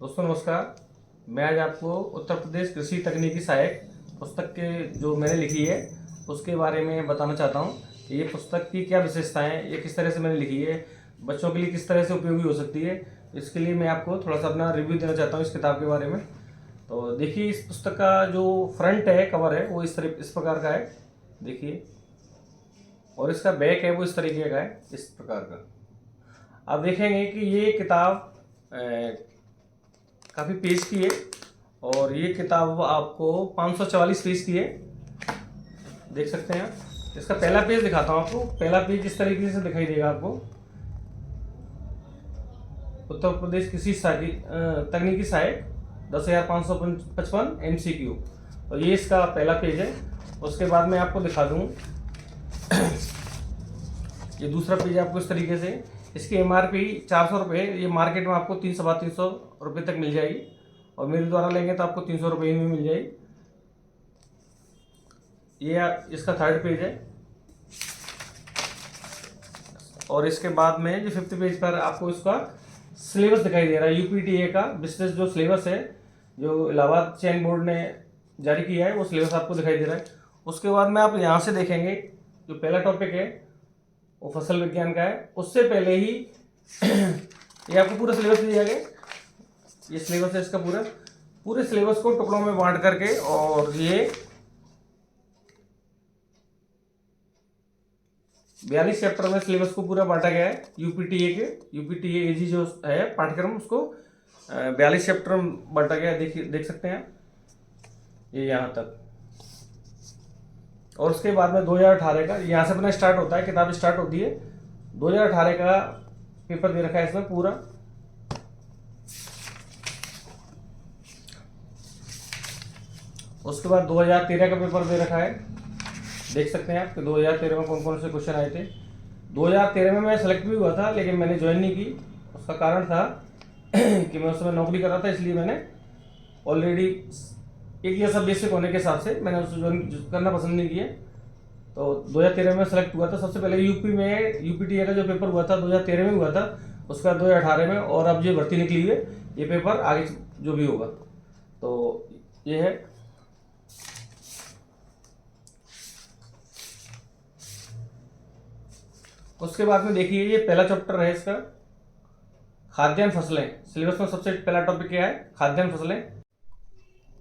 दोस्तों नमस्कार। मैं आज आपको उत्तर प्रदेश कृषि तकनीकी सहायक पुस्तक के जो मैंने लिखी है उसके बारे में बताना चाहता हूँ कि ये पुस्तक की क्या विशेषताएं हैं, ये किस तरह से मैंने लिखी है, बच्चों के लिए किस तरह से उपयोगी हो सकती है। इसके लिए मैं आपको थोड़ा सा अपना रिव्यू देना चाहता हूँ इस किताब के बारे में। तो देखिए, इस पुस्तक का जो फ्रंट है, कवर है, वो इस प्रकार का है, देखिए। और इसका बैक है वो इस तरीके का है, इस प्रकार का। आप देखेंगे कि ये किताब काफ़ी पेज की है और ये किताब आपको 544 पेज की है, देख सकते हैं आप। इसका पहला पेज दिखाता हूँ आपको। पहला पेज इस तरीके से दिखाई देगा आपको, उत्तर प्रदेश कृषि तकनीकी सहायक 10,555 MCQ। तो ये इसका पहला पेज है। उसके बाद मैं आपको दिखा दूँ ये दूसरा पेज आपको इस तरीके से। इसकी MRP 400 रुपये, ये मार्केट में आपको 300-350 रुपये तक मिल जाएगी और मेरे द्वारा लेंगे तो आपको 300 रुपये में मिल जाएगी। ये इसका थर्ड पेज है। और इसके बाद में जो फिफ्थ पेज पर आपको इसका सिलेबस दिखाई दे रहा है। UPTA का विशेष जो सिलेबस है, जो इलाहाबाद चयन बोर्ड ने जारी किया है, वो सिलेबस आपको दिखाई दे रहा है। उसके बाद में आप यहाँ से देखेंगे जो पहला टॉपिक है वो फसल विज्ञान का है। उससे पहले ही ये आपको पूरा सिलेबस दिया गया। ये सिलेबस है इसका पूरे सिलेबस को टुकड़ों में बांट करके, और ये 42 चैप्टर में सिलेबस को पूरा बांटा गया है। UPTA AG जो है पाठ्यक्रम, उसको 42 चैप्टर में बांटा गया है। देखिए, देख सकते हैं ये यहाँ तक। और उसके बाद में 2018 का यहाँ से अपना स्टार्ट होता है, किताब स्टार्ट होती है। 2018 का पेपर दे रखा है इसमें पूरा। उसके बाद 2013 का पेपर दे रखा है, देख सकते हैं आप कि 2013 में कौन कौन से क्वेश्चन आए थे। 2013 में मैं सेलेक्ट भी हुआ था, लेकिन मैंने ज्वाइन नहीं की। उसका कारण था कि मैं उस समय नौकरी कर रहा था, इसलिए मैंने ऑलरेडी एक ये सब बेसिक होने के हिसाब से मैंने उसको ज्वाइन करना पसंद नहीं किया। तो 2013 में सेलेक्ट हुआ था। सबसे पहले यूपी में UPTA का जो पेपर हुआ था 2013 में हुआ था, उसका 2018 में, और अब जो भर्ती निकली है ये पेपर आगे जो भी होगा। तो ये है। उसके बाद में देखिए, ये पहला चैप्टर है इसका, खाद्यान्न फसलें। सिलेबस में सबसे पहला टॉपिक क्या है? खाद्यान्न फसलें।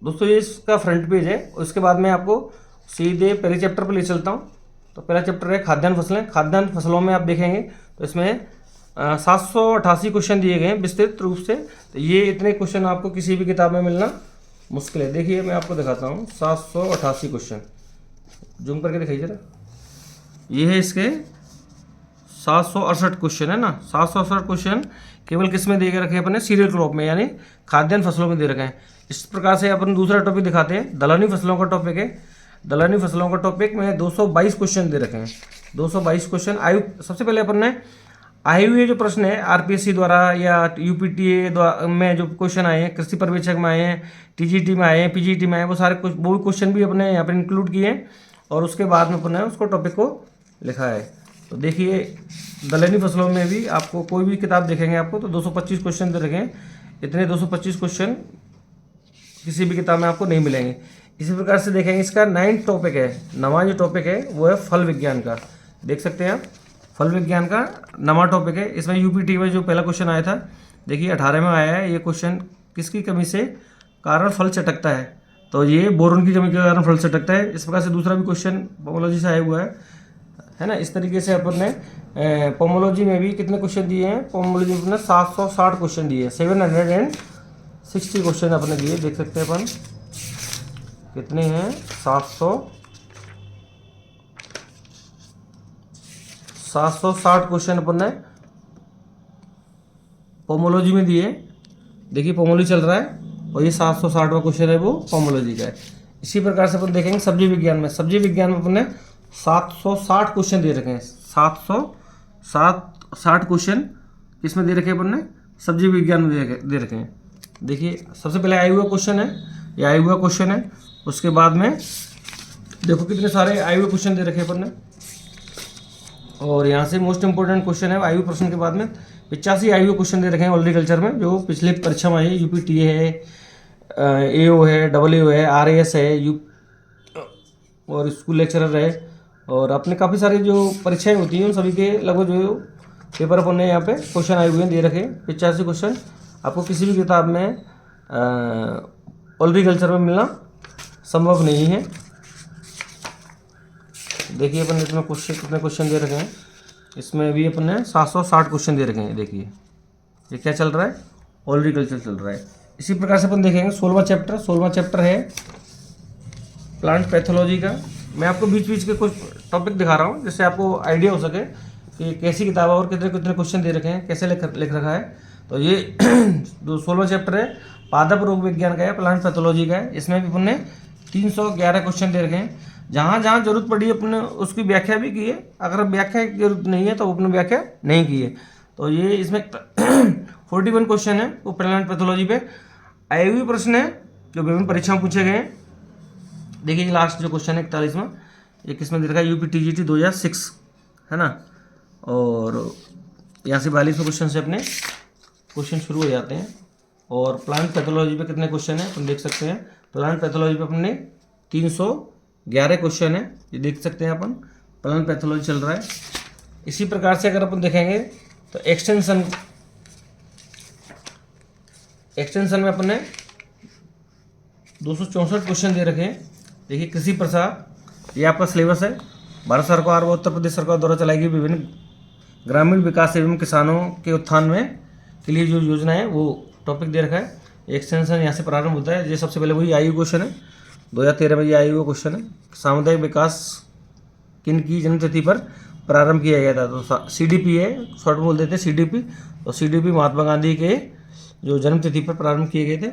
दोस्तों ये इसका फ्रंट पेज है। उसके बाद में आपको सीधे पहले चैप्टर पर ले चलता हूँ। तो पहला चैप्टर है खाद्यान्न फसलें। खाद्यान्न फसलों में आप देखेंगे तो इसमें 788 क्वेश्चन दिए गए हैं विस्तृत रूप से। तो ये इतने क्वेश्चन आपको किसी भी किताब में मिलना मुश्किल है। देखिए, मैं आपको दिखाता हूँ 788 क्वेश्चन, जूम करके दिखाइए जरा। ये है इसके 768 क्वेश्चन है ना। 768 क्वेश्चन केवल किस में दे के रखे हैं अपने? सीरियल क्रॉप में, यानी खाद्यान्न फसलों में दे रखे हैं। इस प्रकार से अपन दूसरा टॉपिक दिखाते हैं, दलहनी फसलों का टॉपिक है। दलहनी फसलों का टॉपिक में 222 क्वेश्चन दे रखे हैं। 222 क्वेश्चन आयु। सबसे पहले अपन ने आए हुए जो प्रश्न है RPSC द्वारा या UPTA द्वारा में जो क्वेश्चन आए हैं, कृषि पर्यवेक्षक में आए हैं, TGT में आए हैं, PGT में आए हैं, वो सारे वो भी क्वेश्चन भी अपने यहाँ पर इंक्लूड किए हैं। और उसके बाद में अपन ने उसको टॉपिक को लिखा है। तो देखिए, दलहनी फसलों में भी आपको कोई भी किताब देखेंगे आपको तो 225 क्वेश्चन दे रखे हैं। इतने 225 क्वेश्चन किसी भी किताब में आपको नहीं मिलेंगे। इसी प्रकार से देखेंगे, इसका 9 टॉपिक है। 9वां जो टॉपिक है वो है फल विज्ञान का। देख सकते हैं आप, फल विज्ञान का 9वां टॉपिक है। इसमें UPTA में जो पहला क्वेश्चन आया था, देखिए 18 में आया है ये क्वेश्चन, किसकी कमी से कारण फल चटकता है? तो ये बोरोन की कमी के कारण फल चटकता है। इस प्रकार से दूसरा भी क्वेश्चन पोमोलॉजी से आया हुआ है ना। इस तरीके से अपन ने पोमोलॉजी में भी कितने क्वेश्चन दिए हैं? पोमोलॉजी में 760 क्वेश्चन दिए हैं। 760 क्वेश्चन अपने दिए, देख सकते हैं अपन कितने हैं। 760 क्वेश्चन अपन ने पोमोलॉजी में दिए। देखिए, पोमोलॉजी चल रहा है और ये 760वां क्वेश्चन है वो पोमोलॉजी का है। इसी प्रकार से अपन देखेंगे सब्जी विज्ञान में। सब्जी विज्ञान में अपन ने 760 क्वेश्चन दे रखे हैं। 760 क्वेश्चन किसमें दे रखे हैं अपन ने? सब्जी विज्ञान में दे रखे हैं। देखिए, सबसे पहले आया हुआ क्वेश्चन है, ये आया हुआ क्वेश्चन है। उसके बाद में देखो कितने सारे आए हुए क्वेश्चन दे रखे हैं अपन ने। और यहाँ से मोस्ट इंपोर्टेंट क्वेश्चन है आयु प्रश्न के बाद में 85 IU क्वेश्चन दे रखे हैं एग्रीकल्चर में, जो पिछले परीक्षा में आई। UPTA है, AO है, AAO है, RAS है, और स्कूल लेक्चरर है, और अपने काफ़ी सारे जो परीक्षाएं होती हैं उन सभी के लगभग जो पेपर अपन ने यहाँ पे क्वेश्चन आए हुए हैं दे रखे। 85 क्वेश्चन आपको किसी भी किताब में एग्रीकल्चर में मिलना संभव नहीं है। देखिए अपन इसमें क्वेश्चन कितने क्वेश्चन दे रखे हैं। इसमें भी अपन ने 760 क्वेश्चन दे रखे हैं। देखिए ये क्या चल रहा है, एग्रीकल्चर चल रहा है। इसी प्रकार से अपन देखेंगे 16वां चैप्टर है प्लांट पैथोलॉजी का। मैं आपको बीच बीच के कुछ टॉपिक दिखा रहा हूँ जिससे आपको आइडिया हो सके कि कैसी किताब है और कितने कितने क्वेश्चन दे रखे हैं, कैसे लिख रखा है। तो ये जो 16वां चैप्टर है पादप रोग विज्ञान का है, प्लांट पैथोलॉजी का है। इसमें भी अपन ने 311 क्वेश्चन दे रखे हैं। जहाँ जहाँ जरूरत पड़ी अपने उसकी व्याख्या भी की है। अगर व्याख्या की जरूरत नहीं है तो अपने व्याख्या नहीं की है। तो ये इसमें 41 क्वेश्चन है वो प्लांट पैथोलॉजी पे आए हुए प्रश्न है जो विभिन्न परीक्षाओं पूछे गए हैं। देखिए लास्ट जो क्वेश्चन है 41वां, ये किसमें दे रखा है, UPTGT 2006 है ना। और यहाँ से 42वें क्वेश्चन से अपने क्वेश्चन शुरू हो जाते हैं। और प्लांट पैथोलॉजी पे कितने क्वेश्चन हैं अपन देख सकते हैं। प्लांट पैथोलॉजी पे अपने 311 क्वेश्चन है, ये देख सकते हैं अपन। प्लांट पैथोलॉजी चल रहा है। इसी प्रकार से अगर अपन देखेंगे तो एक्सटेंशन में अपन ने 264 क्वेश्चन दे रखे हैं। देखिए कृषि प्रसार, ये आपका सिलेबस है। भारत सरकार व उत्तर प्रदेश सरकार द्वारा चलाई गई विभिन्न ग्रामीण विकास एवं किसानों के उत्थान में के लिए जो योजना है वो टॉपिक दे रखा है। एक्सटेंशन यहाँ से प्रारंभ होता है। ये सबसे पहले वही आयु क्वेश्चन है, 2013 में ये आयु हुआ क्वेश्चन है। सामुदायिक विकास किन की जन्मतिथि पर प्रारंभ किया गया था, तो CDP है, शॉर्ट में बोल देते हैं CDP। तो CDP महात्मा गांधी के जो जन्मतिथि पर प्रारंभ किए गए थे।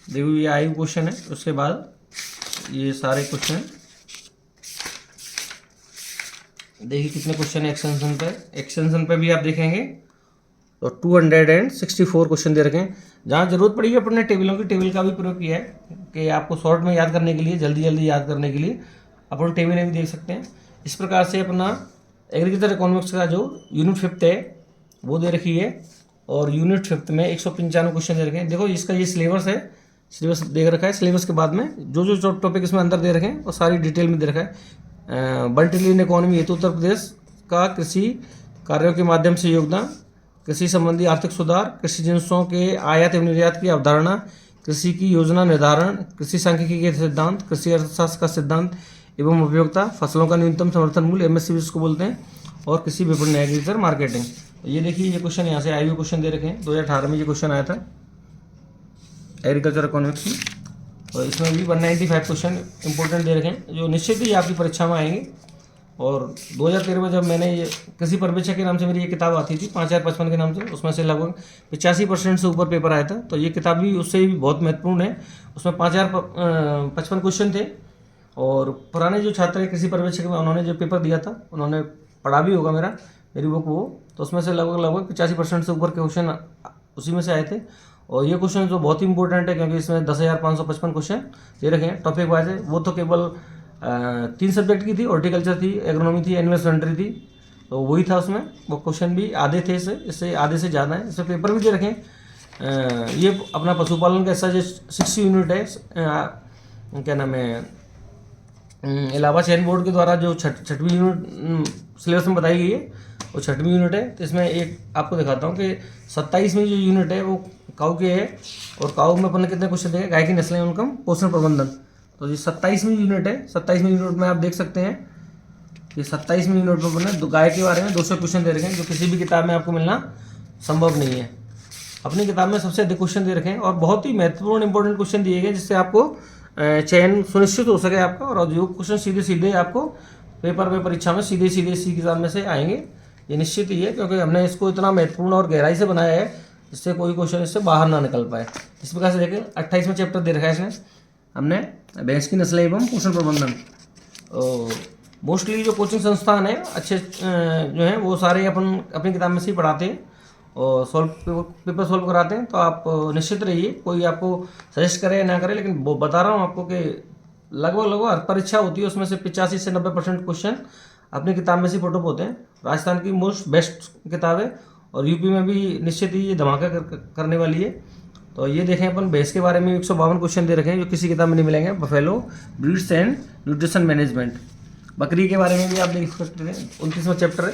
देखो ये आयु क्वेश्चन है। उसके बाद ये सारे क्वेश्चन देखिए कितने क्वेश्चन है एक्सटेंशन पे भी आप देखेंगे तो 264 क्वेश्चन दे रखे हैं। जहाँ जरूरत पड़ेगी अपन ने टेबल का भी प्रयोग किया है कि आपको शॉर्ट में याद करने के लिए, जल्दी याद करने के लिए अपन टेबलें भी देख सकते हैं। इस प्रकार से अपना एग्रीकल्चर इकोनॉमिक्स का जो यूनिट 5 है वो दे रखी है। और यूनिट 5 में 195 क्वेश्चन दे रखे हैं। देखो इसका ये सिलेबस है, सिलेबस दे रखा है। सिलेबस के बाद में जो टॉपिक इसमें अंदर दे रखे हैं वो सारी डिटेल में दे रखा है। 1 ट्रिलियन इकोनॉमी हेतु उत्तर प्रदेश का कृषि कार्यों के माध्यम से योगदान, कृषि संबंधी आर्थिक सुधार, कृषि जिनसों के आयात एवं निर्यात की अवधारणा, कृषि की योजना निर्धारण, कृषि सांख्यिकी के सिद्धांत, कृषि अर्थशास्त्र का सिद्धांत एवं उपयोगिता, फसलों का न्यूनतम समर्थन मूल्य MSP जिसको बोलते हैं, और कृषि विपणन एग्रीकल्चर मार्केटिंग। ये देखिए ये क्वेश्चन यहाँ से आए हुए क्वेश्चन दे रखे हैं। 2018 में ये क्वेश्चन आया था एग्रीकल्चर इकोनॉमिक्स में। और इसमें भी 195 क्वेश्चन इंपॉर्टेंट दे रखे हैं जो निश्चित ही आपकी परीक्षा में आएंगे। और 2013 में जब मैंने ये कृषि पर्यवेक्षक के नाम से मेरी ये किताब आती थी 5055 के नाम से, उसमें से लगभग 85% से ऊपर पेपर आया था। तो ये किताब भी उससे भी बहुत महत्वपूर्ण है। उसमें 5055 क्वेश्चन थे। और पुराने जो छात्र हैं कृषि पर्यवेक्षक में उन्होंने जो पेपर दिया था उन्होंने पढ़ा भी होगा मेरी बुक वो, तो उसमें से लगभग 85% से ऊपर के क्वेश्चन उसी में से आए थे। और ये क्वेश्चन जो बहुत ही इंपॉर्टेंट है क्योंकि इसमें 10,555 क्वेश्चन दे रखे हैं टॉपिक वाइज है। वो तो केवल 3 सब्जेक्ट की थी, हॉर्टिकल्चर थी, एग्रोनॉमी थी, एनिमल हस्बेंड्री थी। तो वही था उसमें। वो क्वेश्चन भी आधे थे इससे आधे से ज़्यादा है। इसमें पेपर भी दे रखे हैं। ये अपना पशुपालन का ऐसा जो 60 यूनिट है, क्या नाम है, इलाहाबाद चयन बोर्ड के द्वारा जो 6वीं यूनिट सिलेबस में बताई गई है वो 6वीं यूनिट है। तो इसमें एक आपको दिखाता हूँ कि 27वीं जो यूनिट है वो काऊ के है। और काऊ में अपन ने कितने क्वेश्चन देखे, गाय की नस्लें उनका पोषण प्रबंधन। तो ये 27वीं यूनिट है। 27वीं यूनिट में आप देख सकते हैं कि 27वीं यूनिट में अपन ने गाय के बारे में 200 क्वेश्चन दे रखे हैं जो किसी भी किताब में आपको मिलना संभव नहीं है। अपनी किताब में सबसे अधिक क्वेश्चन दे रखे हैं और बहुत ही महत्वपूर्ण इंपॉर्टेंट क्वेश्चन दिए गए जिससे आपको चयन सुनिश्चित हो सके आपका। और जो क्वेश्चन सीधे आपको पेपर में परीक्षा में सीधे इसी किताब में से आएंगे, ये निश्चित ही है क्योंकि हमने इसको इतना महत्वपूर्ण और गहराई से बनाया है जिससे कोई क्वेश्चन इससे बाहर ना निकल पाए। इस प्रकार से देखें 28वां चैप्टर दे रखा है इसमें हमने भैंस की नस्लें एवं पोषण प्रबंधन। मोस्टली जो कोचिंग संस्थान है अच्छे जो हैं वो सारे अपनी किताब में से ही पढ़ाते हैं और पेपर सॉल्व कराते हैं। तो आप निश्चित रहिए, कोई आपको सजेस्ट करे या ना करे, लेकिन वो बता रहा हूँ आपको कि लगभग हर परीक्षा होती है उसमें से 85 से 90% क्वेश्चन अपनी किताब में से फोटो होते हैं। राजस्थान की मोस्ट बेस्ट किताब है और यूपी में भी निश्चित ही ये धमाका करने वाली है। तो ये देखें अपन भैंस के बारे में 152 क्वेश्चन दे रखे हैं जो किसी किताब में नहीं मिलेंगे। Buffalo breeds and nutrition management. बकरी के बारे में भी आप देख सकते हैं, 29वां चैप्टर है।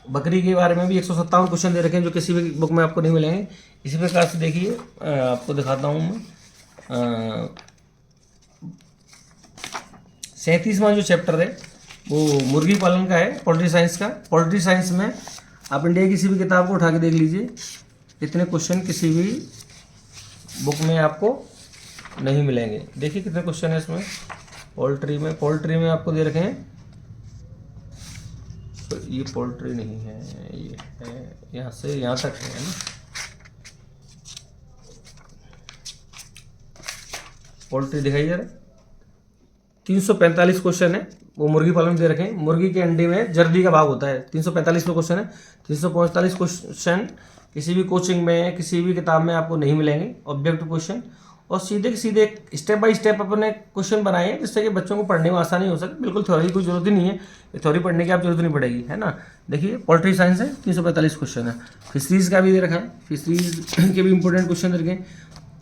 बकरी के बारे में भी 157 क्वेश्चन दे रखे हैं जो किसी भी बुक में आपको नहीं मिलेंगे। इसी प्रकार से देखिए आपको दिखाता हूँ मैं 37वां जो चैप्टर है वो मुर्गी पालन का है, पोल्ट्री साइंस का। पोल्ट्री साइंस में आप इंडिया की किसी भी किताब को उठा के देख लीजिए, इतने क्वेश्चन किसी भी बुक में आपको नहीं मिलेंगे। देखिए कितने क्वेश्चन है इसमें। पोल्ट्री में आपको दे रखे हैं, तो ये पोल्ट्री नहीं है, ये है यहाँ से यहाँ तक है ना। पोल्ट्री दिखाई जा रहा है। 345 क्वेश्चन है वो मुर्गी पालन में दे रखे हैं। मुर्गी के अंडे में जर्दी का भाग होता है, 345 क्वेश्चन है। 345 क्वेश्चन किसी भी कोचिंग में किसी भी किताब में आपको नहीं मिलेंगे, ऑब्जेक्टिव क्वेश्चन। और सीधे के सीधे स्टेप बाय स्टेप अपने क्वेश्चन बनाए हैं जिससे कि बच्चों को पढ़ने में आसानी हो सके। बिल्कुल थ्योरी की कोई जरूरत ही नहीं है, थ्योरी पढ़ने की आप जरूरत नहीं पड़ेगी, है ना। देखिए पोल्ट्री साइंस है, 345 क्वेश्चन है। फिशरीज का भी दे रखा है, फिशरीज के भी इंपॉर्टेंट क्वेश्चन दे रखे हैं।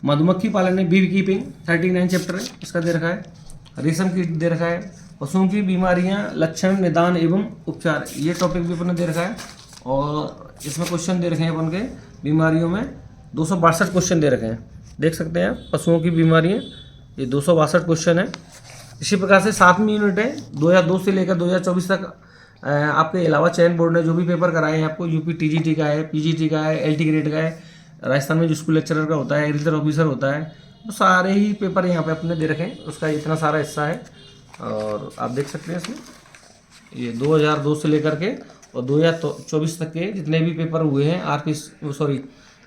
मधुमक्खी पालन है, बी कीपिंग 39 चैप्टर है, इसका दे रखा है। रेशम कीट दे रखा है। पशुओं की बीमारियां, लक्षण, निदान एवं उपचार, ये टॉपिक भी अपन ने दे रखा है। और इसमें क्वेश्चन दे रखे हैं अपन के बीमारियों में 262 क्वेश्चन दे रखे हैं, देख सकते हैं आप। पशुओं की बीमारियां, ये 262 क्वेश्चन है। इसी प्रकार से 7वीं यूनिट है, 2002 से लेकर 2024 तक आपके अलावा चयन बोर्ड ने जो भी पेपर कराए हैं आपको, यूपी टीजीटी का है, पीजीटी का है, एलटी ग्रेड का है, राजस्थान में जो स्कूल लेक्चरर का होता है, एग्रीकल्चर ऑफिसर होता है, तो सारे ही पेपर यहाँ पे अपने दे रखे हैं। उसका इतना सारा हिस्सा है और आप देख सकते हैं इसमें ये 2002 से लेकर के और 2024 तक के जितने भी पेपर हुए हैं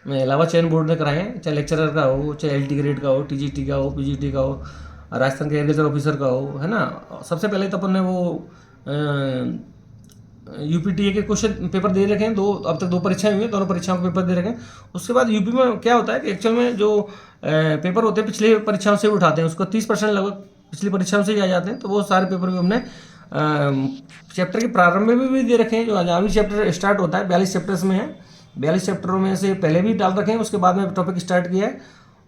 अलावा चयन बोर्ड ने कराए हैं, चाहे लेक्चरर का हो, चाहे एलटी ग्रेड का हो, टीजीटी का हो, पीजीटी का हो, राजस्थान के एग्रीकल्चर ऑफिसर का हो, है ना। सबसे पहले तो अपन ने वो यूपीटीए के क्वेश्चन पेपर दे रखे हैं। अब तक 2 परीक्षाएं हुई हैं, दोनों परीक्षाओं के पेपर दे रखे हैं। उसके बाद यूपी में क्या होता है कि एक्चुअल में जो पेपर होते हैं पिछले परीक्षाओं से भी उठाते हैं, उसको 30% लगभग पिछली परीक्षाओं से ही आ जाते हैं। तो वो सारे पेपर भी हमने चैप्टर के प्रारंभ में भी दे रखे हैं। जो आगामी चैप्टर स्टार्ट होता है 42 चैप्टर्स में है, 42 चैप्टरों में से पहले भी डाल रखे हैं, उसके बाद में टॉपिक स्टार्ट किया है।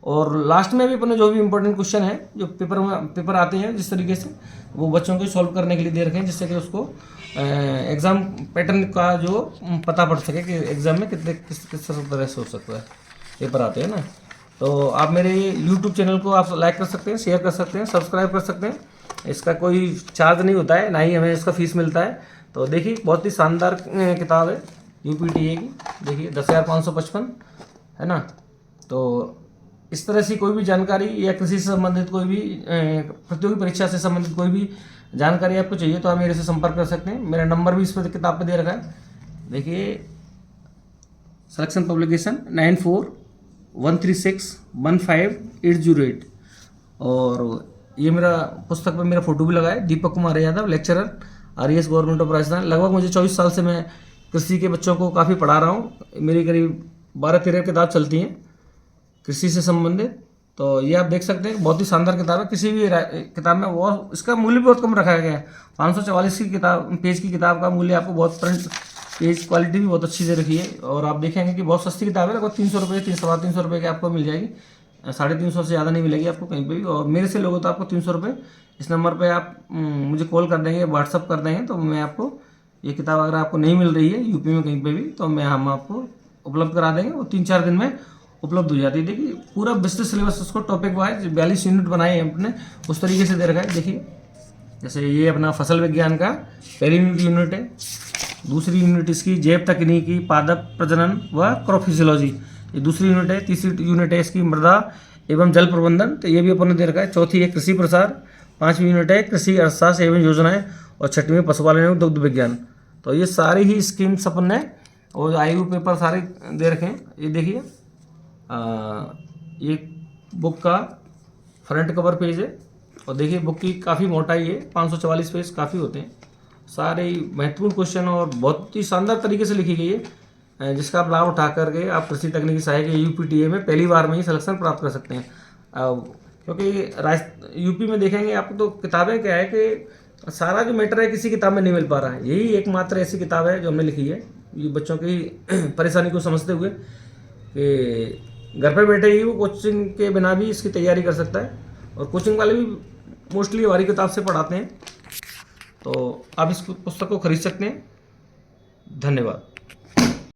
और लास्ट में भी अपने जो भी इंपॉर्टेंट क्वेश्चन है जो पेपर आते हैं जिस तरीके से वो बच्चों को सॉल्व करने के लिए दे रखे हैं, जिससे कि उसको एग्ज़ाम पैटर्न का जो पता पड़ सके कि एग्ज़ाम में किस तरह से हो सकता है पेपर आते हैं ना। तो आप मेरे यूट्यूब चैनल को आप लाइक कर सकते हैं, शेयर कर सकते हैं, सब्सक्राइब कर सकते हैं। इसका कोई चार्ज नहीं होता है, ना ही हमें इसका फीस मिलता है। तो देखिए बहुत ही शानदार किताब है यूपीटीए की, देखिए 10,555 है ना। तो इस तरह से कोई भी जानकारी या कृषि से संबंधित कोई भी प्रतियोगी परीक्षा से संबंधित कोई भी जानकारी आपको चाहिए तो आप मेरे से संपर्क कर सकते हैं। मेरा नंबर भी इस पर किताब पे दे रखा है, देखिए सिलेक्शन पब्लिकेशन 9413615808। और ये मेरा पुस्तक पर मेरा फोटो भी लगा है, Deepak Kumar Yadav, lecturer, RES government of Rajasthan. लगभग मुझे 24 साल से मैं कृषि के बच्चों को काफ़ी पढ़ा रहा हूँ। मेरी करीब 12-13 किताब चलती हैं कृषि से संबंधित। तो ये आप देख सकते हैं बहुत ही शानदार किताब है। किसी भी किताब में वो इसका मूल्य भी बहुत कम रखा गया है। 544 की किताब पेज की किताब का मूल्य आपको बहुत फ्रंट पेज क्वालिटी भी बहुत अच्छी से रखी है। और आप देखेंगे कि बहुत सस्ती किताब है, लगभग 300 रुपये 300 रुपये की आपको मिल जाएगी, 350 से ज़्यादा नहीं मिलेगी आपको कहीं पे भी। और मेरे से लोगों तो आपको 300 रुपये। इस नंबर पे आप मुझे कॉल कर देंगे, व्हाट्सअप कर देंगे, तो मैं आपको ये किताब अगर आपको नहीं मिल रही है यूपी में कहीं पे भी तो हम आपको उपलब्ध करा देंगे। वो 3-4 दिन में उपलब्ध हो जाती है। देखिए पूरा बिजनेस सिलेबस उसको टॉपिक वाइज 42 यूनिट बनाए हैं अपने, उस तरीके से दे रखा है। देखिए जैसे ये अपना फसल विज्ञान का पहली यूनिट है, दूसरी यूनिट इसकी जैव तकनीकी, पादप प्रजनन व क्रॉप फिजियोलॉजी, ये दूसरी यूनिट है। तीसरी यूनिट है इसकी मृदा एवं जल प्रबंधन, तो ये भी अपन ने दे रखा है। चौथी है कृषि प्रसार, 5वीं यूनिट है कृषि अर्थशास्त्र एवं योजनाएं, और 6वीं पशुपालन एवं दुग्ध विज्ञान। तो ये सारी ही स्कीम्स अपन ने और आयु पेपर सारे दे रखे हैं। ये देखिए ये बुक का फ्रंट कवर पेज है और देखिए बुक की काफ़ी मोटाई है, 544 पेज काफ़ी होते हैं। सारे महत्वपूर्ण क्वेश्चन और बहुत ही शानदार तरीके से लिखी गई है, जिसका आप लाभ उठा करके आप कृषि तकनीकी सहायक यूपीटीए में पहली बार में ही सिलेक्शन प्राप्त कर सकते हैं। क्योंकि यूपी में देखेंगे आपको तो किताबें क्या है कि सारा जो मैटर है किसी किताब में नहीं मिल पा रहा है। यही एकमात्र ऐसी किताब है जो हमने लिखी है ये बच्चों की परेशानी को समझते हुए कि घर पे बैठे ही वो कोचिंग के बिना भी इसकी तैयारी कर सकता है, और कोचिंग वाले भी मोस्टली हमारी किताब से पढ़ाते हैं, तो आप इस पुस्तक को खरीद सकते हैं। धन्यवाद।